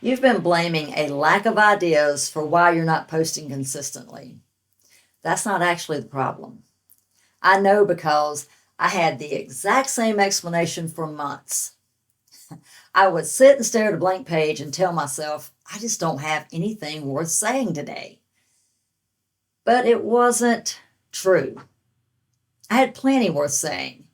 You've been blaming a lack of ideas for why you're not posting consistently. That's not actually the problem. I know because I had the exact same explanation for months. I would sit and stare at a blank page and tell myself, I just don't have anything worth saying today. But it wasn't true. I had plenty worth saying.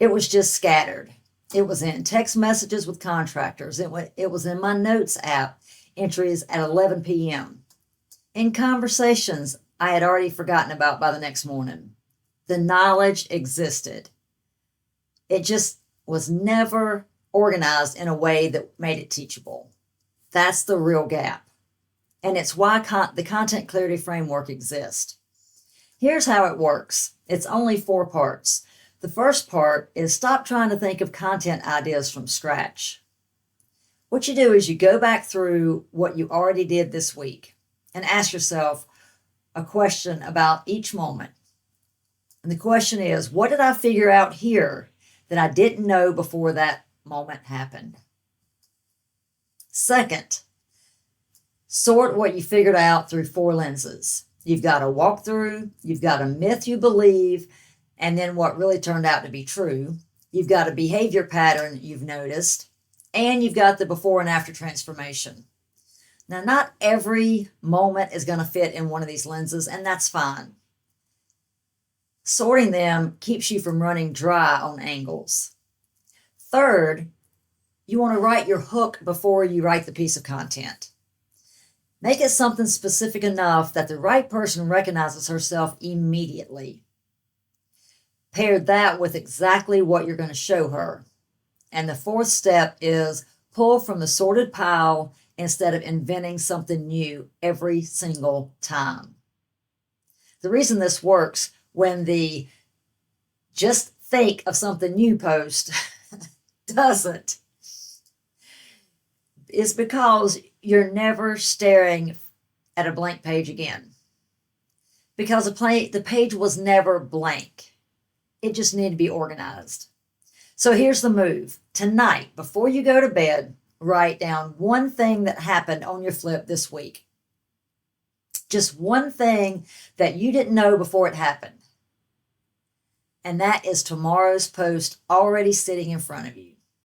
It was just scattered. It was in text messages with contractors. It was in my notes app entries at 11 p.m. In conversations I had already forgotten about by the next morning. The knowledge existed. It just was never organized in a way that made it teachable. That's the real gap. And it's why the Content Clarity Framework exists. Here's how it works. It's only 4 parts. The first part is stop trying to think of content ideas from scratch. What you do is you go back through what you already did this week and ask yourself a question about each moment. And the question is, what did I figure out here that I didn't know before that moment happened? Second, sort what you figured out through 4 lenses. You've got a walkthrough, you've got a myth you believe, and then what really turned out to be true. You've got a behavior pattern you've noticed, and you've got the before and after transformation. Now, not every moment is going to fit in one of these lenses, and that's fine. Sorting them keeps you from running dry on angles. Third, you want to write your hook before you write the piece of content. Make it something specific enough that the right person recognizes herself immediately. Pair that with exactly what you're going to show her. And the 4th step is pull from the sorted pile instead of inventing something new every single time. The reason this works when the just think of something new post doesn't is because you're never staring at a blank page again. Because the page was never blank. It just needed to be organized. So here's the move. Tonight, before you go to bed, write down one thing that happened on your flip this week. Just one thing that you didn't know before it happened. And that is tomorrow's post already sitting in front of you.